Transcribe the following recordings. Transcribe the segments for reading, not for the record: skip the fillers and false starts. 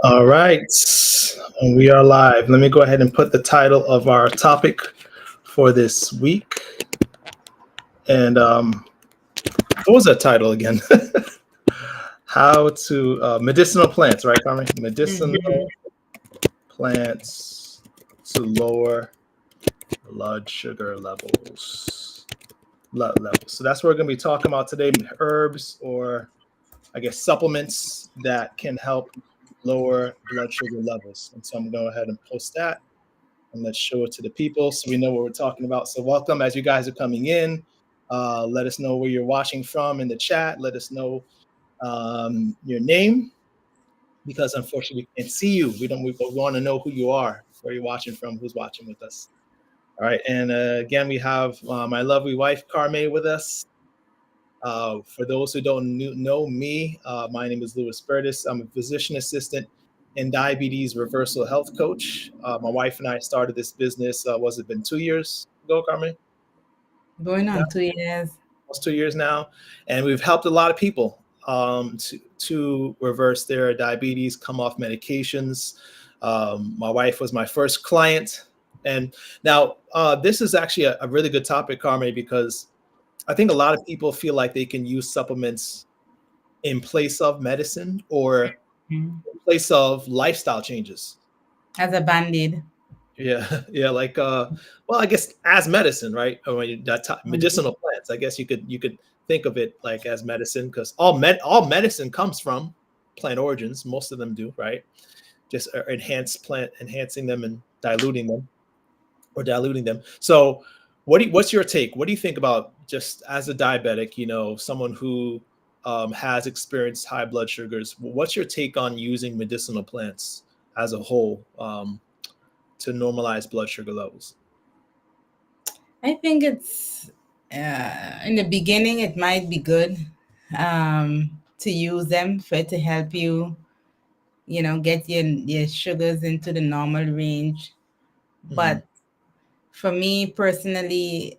All right, and we are live. Let me go ahead and put the title of our topic for this week. And what was that title again? How to medicinal plants, right, Carmen? Medicinal Mhm. plants to lower blood sugar levels. Blood levels. So that's what we're going to be talking about today. Herbs, or I guess supplements that can help lower blood sugar levels. And so I'm going to go ahead and post that, and let's show it to the people so we know what we're talking about. So welcome as you guys are coming in. Let us know where you're watching from in the chat. Let us know your name, because unfortunately we can't see you. We want to know who you are, where you're watching from, who's watching with us. All right, and again we have my lovely wife Carme with us. For those who don't know me, my name is Louis Burtis. I'm a physician assistant and diabetes reversal health coach. My wife and I started this business, was it been 2 years ago, Carmen? Going Now, on 2 years. almost 2 years now. And we've helped a lot of people to reverse their diabetes, come off medications. My wife was my first client. And now this is actually a really good topic, Carmen, because I think a lot of people feel like they can use supplements in place of medicine or Mhm. in place of lifestyle changes. As a band-aid. Yeah, yeah, like well, I guess as medicine, right? Or when Mhm. medicinal plants, I guess you could think of it like as medicine, because all medicine comes from plant origins. Most of them do, right? Just enhancing them and diluting them. So, what's your take? What do you think about, just as a diabetic, someone who has experienced high blood sugars? What's your take on using medicinal plants as a whole to normalize blood sugar levels? I think it's in the beginning it might be good to use them for it to help you, get your sugars into the normal range. Hmm. But for me personally,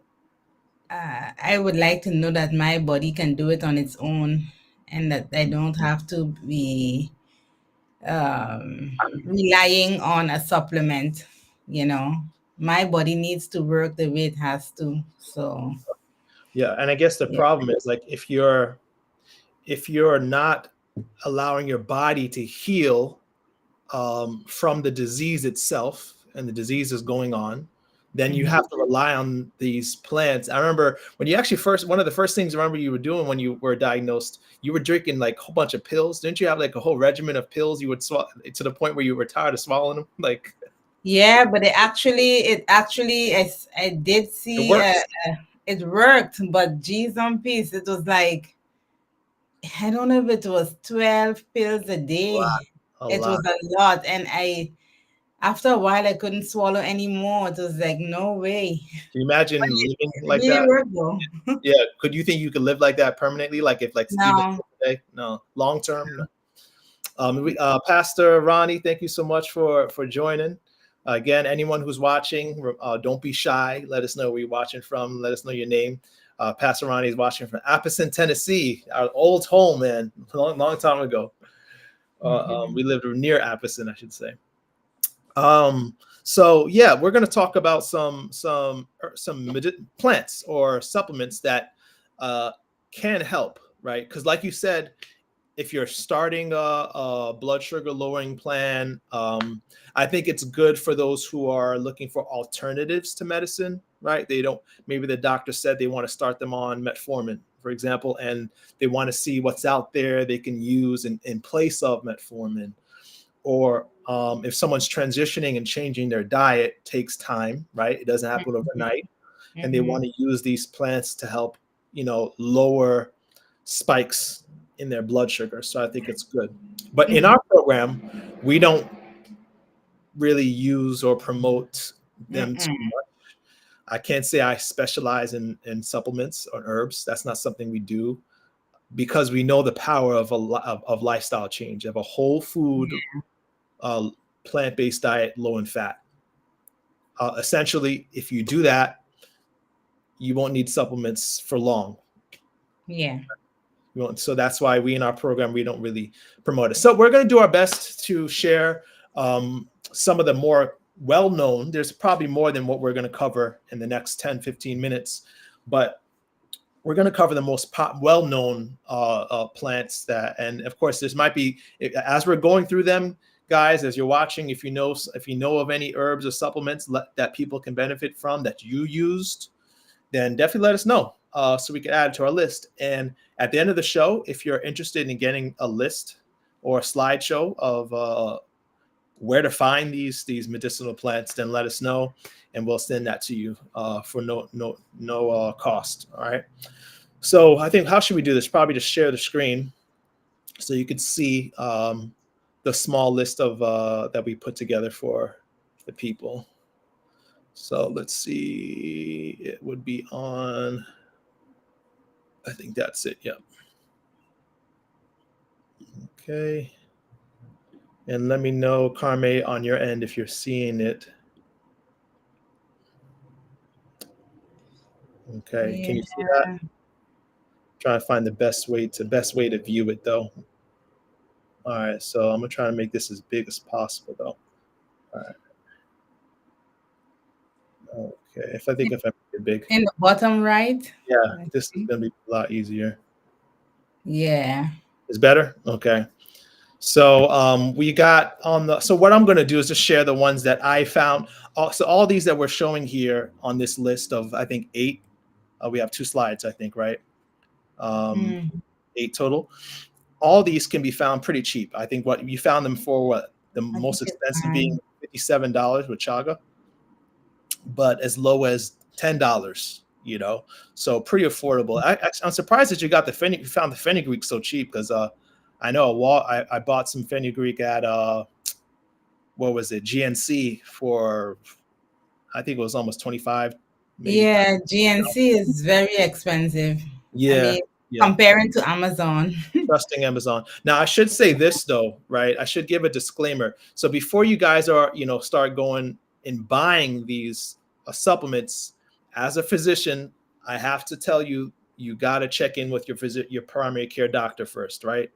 I would like to know that my body can do it on its own, and that I don't have to be relying on a supplement. You know, my body needs to work the way it has to. So, Yeah, and I guess the yeah. problem is, like, if you're not allowing your body to heal from the disease itself, and the disease is going on, then you Mhm. have to rely on these plants. I remember when you actually one of the first things I remember you were doing when you were diagnosed, you were drinking like a whole bunch of pills. Didn't you have like a whole regimen of pills you would swallow to the point where you were tired of swallowing them? Like, Yeah, but I did it see works. it worked, but geez on peace, it was like, I don't know if it was 12 pills a A lot. day. A It was lot. a lot, and after a while, I couldn't swallow anymore. It was like, no way. Can you But imagine living it like really that? worked though. Yeah. Could you think you could live like that permanently? Like, if, like, even No. today? No. Long term? No. Pastor Ronnie, thank you so much for joining. Again, anyone who's watching, don't be shy. Let us know where you're watching from. Let us know your name. Pastor Ronnie is watching from Appleton, Tennessee, our old home, man, long time ago. We lived near Appleton, I should say. Um, so yeah, we're going to talk about some plants or supplements that uh, can help, right? Because, like you said, if you're starting a blood sugar lowering plan, I think it's good for those who are looking for alternatives to medicine, right? They don't, maybe the doctor said they want to start them on metformin, for example, and they want to see what's out there they can use in place of metformin. Or if someone's transitioning and changing their diet, takes time, right? It doesn't happen overnight. And they Mhm. want to use these plants to help, lower spikes in their blood sugar. So I think it's good. But in Mhm. our program, we don't really use or promote them too Mm-mm. much. I can't say I specialize in supplements or herbs. That's not something we do, because we know the power of lifestyle change, of a whole food, uh, plant-based diet, low in fat. Essentially, if you do that, you won't need supplements for long. Yeah. So that's why we in our program, we don't really promote it. So we're going to do our best to share some of the more well-known. There's probably more than what we're going to cover in the next 10, 15 minutes, but we're going to cover the most well-known plants that, and of course, this might be, as we're going through them, guys, as you're watching, if you know of any herbs or supplements that people can benefit from that you used, then definitely let us know so we can add it to our list. And at the end of the show, if you're interested in getting a list or a slideshow of where to find these medicinal plants, then let us know, and we'll send that to you for no cost. All right. So I think, how should we do this? Probably just share the screen so you can see the small list of that we put together for the people. So let's see. It would be on. I think that's it. Yep. Okay. And let me know, Carme, on your end if you're seeing it. Okay. Yeah. Can you see that? Trying to find the best way to view it though. All right. So I'm gonna try to make this as big as possible though. All right. Okay. If I make it big. In the bottom right. Yeah, this is gonna be a lot easier. Yeah. It's better? Okay. So we got on the, so what I'm going to do is just share the ones that I found. So all these that we're showing here on this list of, I think 8, we have 2 slides, I think, right? 8 total. All these can be found pretty cheap. I think what you found them for, what the most expensive being $57 with chaga, but as low as $10, you know, so pretty affordable. I'm surprised that you got you found the fenugreek so cheap, because I know I bought some fenugreek at what was it, GNC, for I think it was almost 25. Maybe. Yeah, GNC is very expensive. Yeah, comparing to Amazon. Trusting Amazon. Now I should say this though, right? I should give a disclaimer. So before you guys are, start going and buying these supplements, as a physician, I have to tell you, you got to check in with your primary care doctor first, right?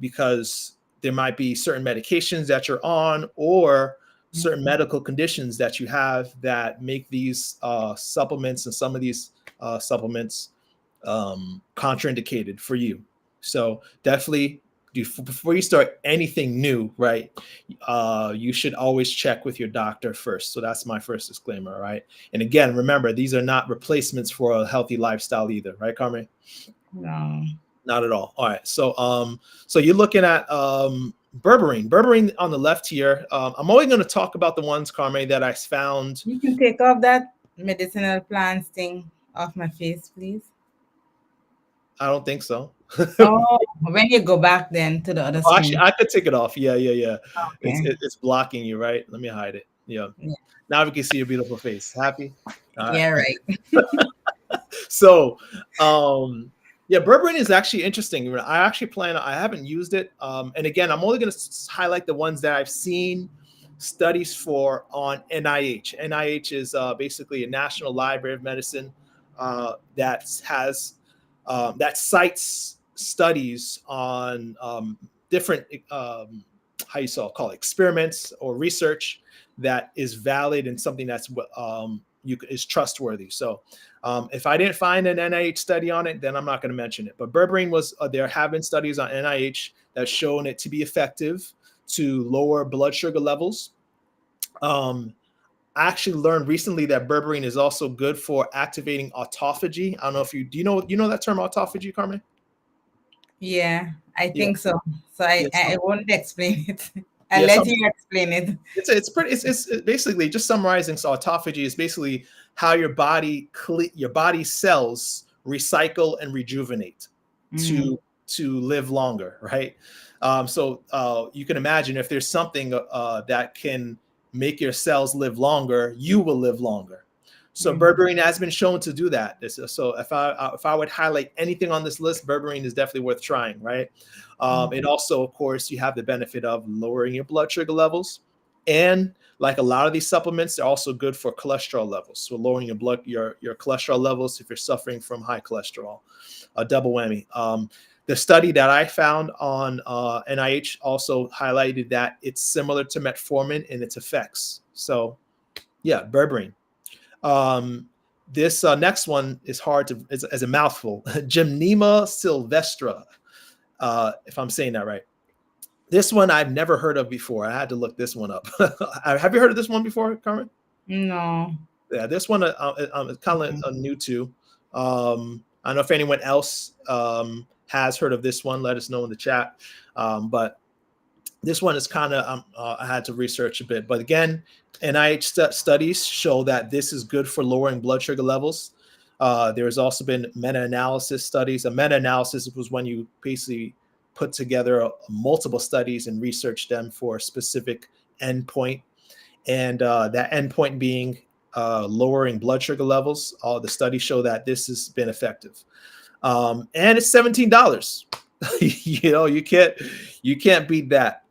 Because there might be certain medications that you're on, or certain medical conditions that you have that make these supplements and some of these supplements contraindicated for you. So definitely, before you start anything new, right, you should always check with your doctor first. So that's my first disclaimer, right? And again, remember, these are not replacements for a healthy lifestyle either, right, Carmen? No, not at all. All right. So so you're looking at berberine. Berberine on the left here. I'm only going to talk about the ones, Carmen, that I found. You can take off that medicinal plants thing off my face, please. I don't think so. Oh, when you go back then to the other screen. Actually, I could take it off. Yeah. Okay. It's blocking you, right? Let me hide it. Yeah. Now we can see your beautiful face. Happy? Yeah, right. So, yeah, berberine is actually interesting. I haven't used it. And again, I'm only going to highlight the ones that I've seen studies for on NIH. NIH is basically a National Library of Medicine that cites studies on different, how you call it, experiments or research that is valid and something that's is trustworthy. So if I didn't find an NIH study on it, then I'm not going to mention it. But berberine there have been studies on NIH that's shown it to be effective to lower blood sugar levels. I actually learned recently that berberine is also good for activating autophagy. I don't know if you know that term, autophagy, Carmen? Yeah, I think so. So I won't explain it. I'll let you explain it. It's basically just summarizing. So autophagy is basically how your body cells recycle and rejuvenate to live longer, right? So you can imagine, if there's something that can make your cells live longer, you will live longer. So berberine has been shown to do that. So if I would highlight anything on this list, berberine is definitely worth trying, right? It also, of course, you have the benefit of lowering your blood sugar levels. And like a lot of these supplements, they're also good for cholesterol levels. So lowering your cholesterol levels if you're suffering from high cholesterol, a double whammy. The study that I found on NIH also highlighted that it's similar to metformin in its effects. So yeah, berberine. Um, this next one is hard to as a mouthful. Gymnema sylvestra, if I'm saying that right. This one I've never heard of before. I had to look this one up. Have you heard of this one before, Carmen? No. Yeah, this one I'm kind of new to. I don't know if anyone else has heard of this one. Let us know in the chat. But this one is kind of I had to research a bit. But again, NIH studies show that this is good for lowering blood sugar levels. There has also been meta-analysis studies. A meta-analysis was when you basically put together multiple studies and research them for a specific endpoint, and that endpoint being lowering blood sugar levels. All the studies show that this has been effective, and it's $17. You can't beat that.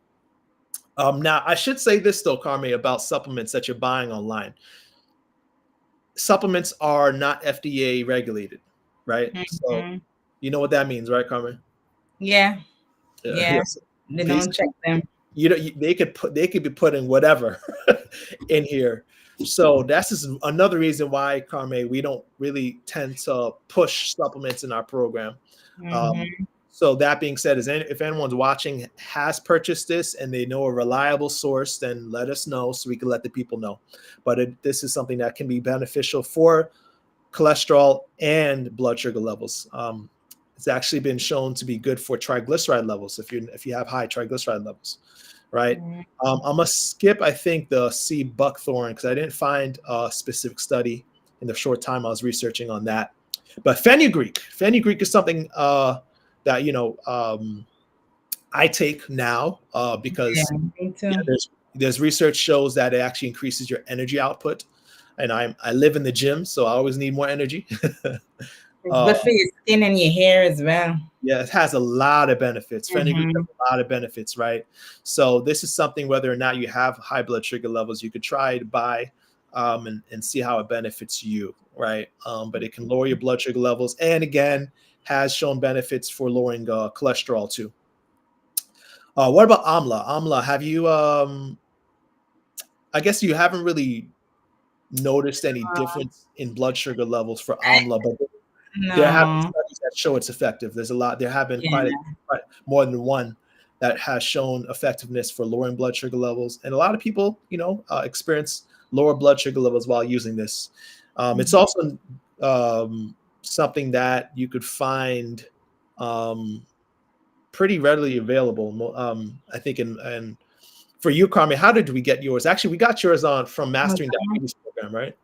Now, I should say this though, Carme, about supplements that you're buying online. Supplements are not FDA regulated, right? So Mhm. you know what that means, right, Carmen? Yeah. Yeah. Yes. They don't check Basically, them. they could be putting whatever in here. So that's just another reason why, Carme, we don't really tend to push supplements in our program. Um, Hmm. so that being said, if anyone's watching has purchased this and they know a reliable source, then let us know so we can let the people know. But this is something that can be beneficial for cholesterol and blood sugar levels. It's actually been shown to be good for triglyceride levels if you have high triglyceride levels, right? I'm gonna skip, I think, the C buckthorn because I didn't find a specific study in the short time I was researching on that. But fenugreek is something that I take now Yeah, because me yeah, too. there's research shows that it actually increases your energy output, and I live in the gym, so I always need more energy. It's uh, good for your skin and your hair as well. yeah, it has a lot of benefits. Fenugreek has Hmm. a lot of benefits, right? So this is something whether or not you have high blood sugar levels, you could try to buy and see how it benefits you, right? But it can lower your blood sugar levels, and again, has shown benefits for lowering cholesterol too. What about amla? Amla, have you? I guess you haven't really noticed any difference in blood sugar levels for I amla, but there have been no. studies that show it's effective. There's a lot. There have been Yeah. quite more than one that has shown effectiveness for lowering blood sugar levels, and a lot of people, experience lower blood sugar levels while using this. It's Mhm. also something that you could find um, pretty readily available. I think in for you, Carmen, how did we get yours? Actually, we got yours on from Mastering Diabetes program, right?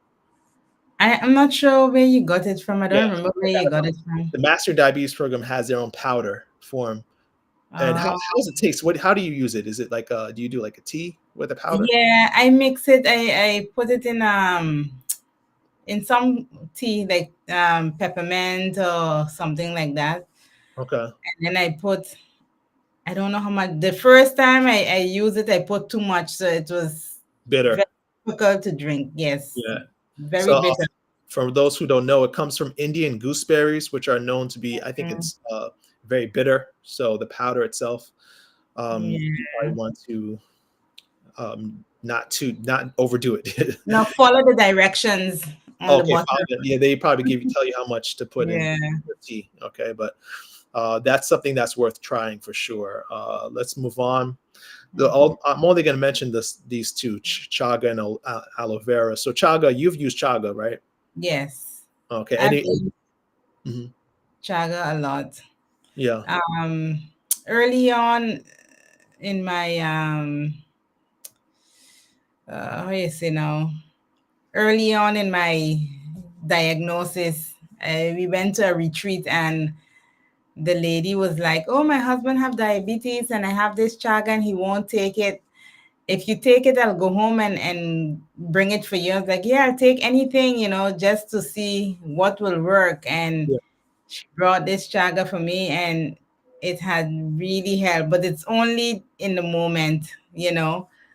I'm not sure where you got it from. I Yeah, don't remember I where got you it got from it from. the Mastering Diabetes program has their own powder form. And how Uh, does it taste? How do you use it? Is it like do you do like a tea with a powder? yeah, I mix it. I put it in some tea like peppermint or something like that. Okay, And then I put, I don't know how much. The first time I used it, I put too much, so it was bitter. very difficult to drink. Yes, Yeah. very So bitter. for those who don't know, it comes from Indian gooseberries, which are known to be, I think Mm, it's very bitter. So the powder itself, you yeah. probably want to not overdo it. Now follow the directions on the Okay, bottle. fine. Yeah, they probably tell you how much to put in Yeah. the tea. Okay, but that's something that's worth trying for sure. Let's move on. I'm only going to mention these two, chaga and aloe vera. So chaga, you've used chaga, right? Yes. Okay. I've used Mhm. chaga a lot. Yeah, Um, Early on in my how you say now? Early on in my diagnosis, we went to a retreat and the lady was like, "Oh, my husband have diabetes and I have this chaga and he won't take it. If you take it, I'll go home and bring it for you." I was like, "Yeah, I'll take anything, just to see what will work." And yeah, she brought this chaga for me and it had really helped, but it's only in the moment.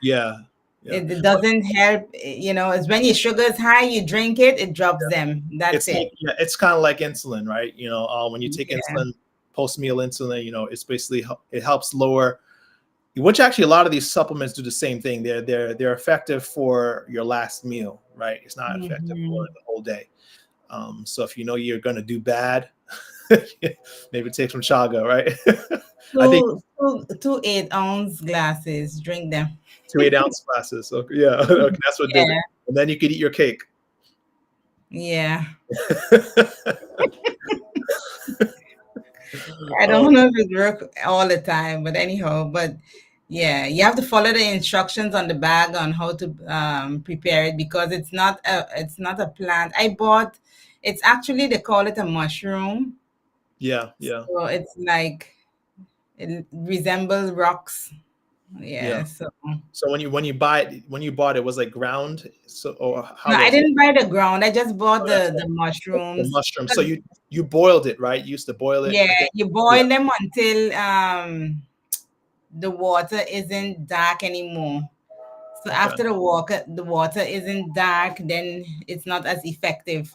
yeah. yeah. It doesn't help. It's when your sugar is high, you drink it, it drops them. That's It's it. like, yeah, it's kind of like insulin, right? When you take Yeah. insulin, post meal insulin, it's basically it helps lower. Which actually a lot of these supplements do the same thing. They're effective for your last meal, right? It's not effective for Hmm. the whole day. So if you know you're going to do bad, maybe take some chaga, right? I think Two 8-ounce glasses. Drink them. 2 8-ounce glasses. So yeah, okay, that's what did it. Yeah. And then you could eat your cake. Yeah. I Oh, don't know if it works all the time, but anyhow, but yeah, you have to follow the instructions on the bag on how to prepare it, because it's not a plant. It's actually, they call it a mushroom. yeah, yeah, So it's like it resembles rocks. yeah. Yeah. So So when you bought it, was like ground. So, or how no, I was it? didn't buy the ground. I just bought Oh, the that's the the mushrooms. mushroom. So you boiled it, right? You used to boil it, Yeah, I think. you Yeah. boil them until the water isn't dark anymore. So Okay. after the water isn't dark, then it's not as effective.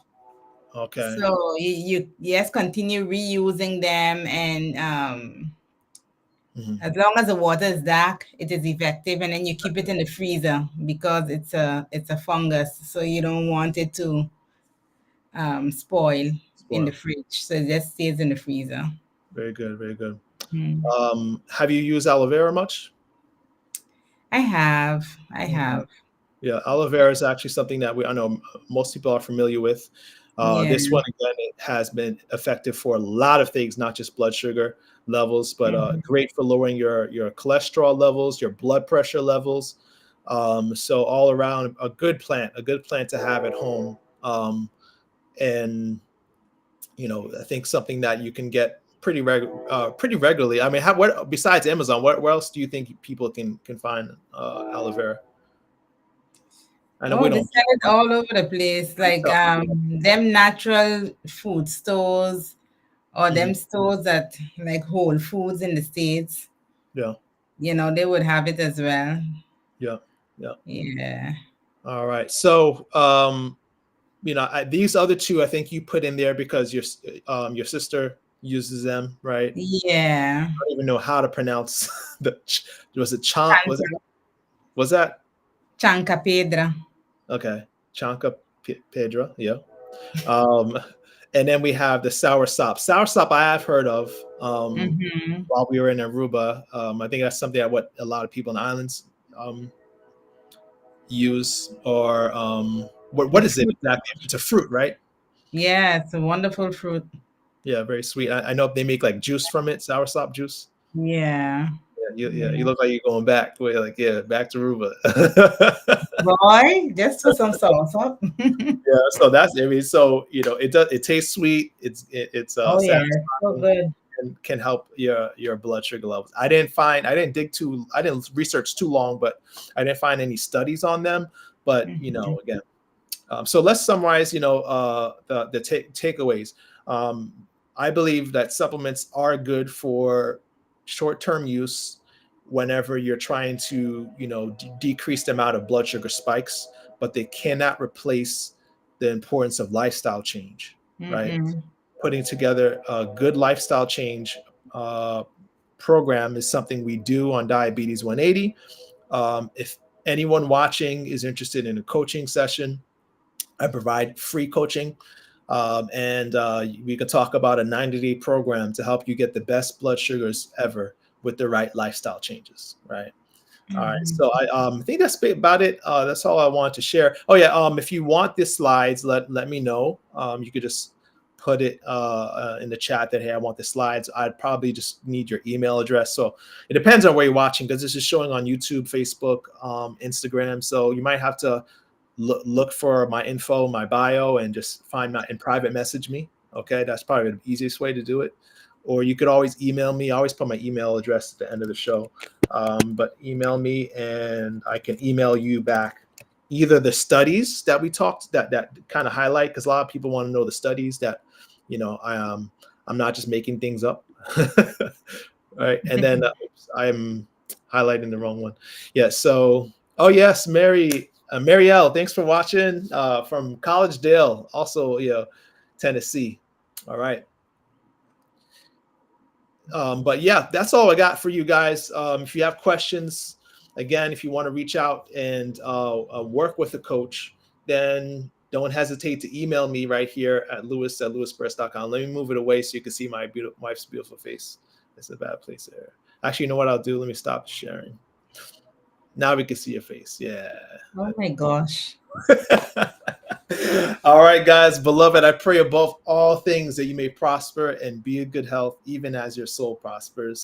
Okay. So you yes, continue reusing them, and Hmm. as long as the water is dark, it is effective. And then you keep it in the freezer, because it's a fungus, so you don't want it to spoil in the Spoil. fridge. So it just stays in the freezer. Very good. Very good. Hmm. Have you used aloe vera much? I have. Yeah, aloe vera is actually something that I know most people are familiar with. Yeah. This one again, it has been effective for a lot of things, not just blood sugar levels, but Mhm. great for lowering your cholesterol levels, your blood pressure levels. So all around, a good plant to have at home. And I think something that you can get pretty regularly. I mean, what besides Amazon, where else do you think people can find aloe vera? I know we Oh, they don't sell get it all over the place. Like retail. them natural food stores, or Mhm. them stores that like Whole Foods in the States, Yeah, they would have it as well. yeah, yeah. Yeah. All right. So, these other two, I think you put in there because your sister uses them, right? Yeah. I don't even know how to pronounce was it Chan? Chanca, Was that Chanca Pedra. okay? Chanca Pedra, yeah. Um, and then we have the sour sop. Sour sop I have heard of Mm-hmm. while we were in Aruba. I think that's something that what a lot of people in the islands um, use. Or what The is it fruit. exactly? It's a fruit, right? Yeah, it's a wonderful fruit. Yeah, very sweet. I know they make like juice from it, sour sop juice. Yeah. You Yeah. look like you're going back. Wait, like yeah, back to Aruba. Boy, just for some salsa. Yeah, so that's I mean, so it tastes sweet. It's Oh yeah, so satisfying good. and can help your blood sugar levels. I didn't research too long, but I didn't find any studies on them. But Mhm. again, so let's summarize. The takeaways. Um, I believe that supplements are good for short-term use whenever you're trying to decrease the amount of blood sugar spikes, but they cannot replace the importance of lifestyle change. Right, Mm-mm. putting together a good lifestyle change uh, program is something we do on Diabetes 180. If anyone watching is interested in a coaching session, I provide free coaching. And we can talk about a 90-day program to help you get the best blood sugars ever with the right lifestyle changes. Right. All right. So Mhm. I think that's about it. That's all I wanted to share. Oh yeah. If you want the slides, let me know. You could just put it in the chat that hey, I want the slides. I'd probably just need your email address. So it depends on where you're watching because this is showing on YouTube, Facebook, Instagram. So you might have to look for my info, my bio, and just find my and private message me. Okay, that's probably the easiest way to do it. Or you could always email me. I always put my email address at the end of the show. But email me and I can email you back either the studies that we talked that kind of highlight because a lot of people want to know the studies that I'm not just making things up. Right, and then I'm highlighting the wrong one. Yeah, so Oh yes, Mary L. Thanks for watching from College Dale, also Tennessee. All right. But yeah, that's all I got for you guys. If you have questions, again, if you want to reach out and work with a coach, then don't hesitate to email me right here at lewis@lewispress.com. Let me move it away so you can see my wife's beautiful face. It's a bad place there. Actually, you know what I'll do? Let me stop sharing. Now we can see your face. Yeah. Oh my gosh. All right, guys, beloved, I pray above all things that you may prosper and be in good health, even as your soul prospers.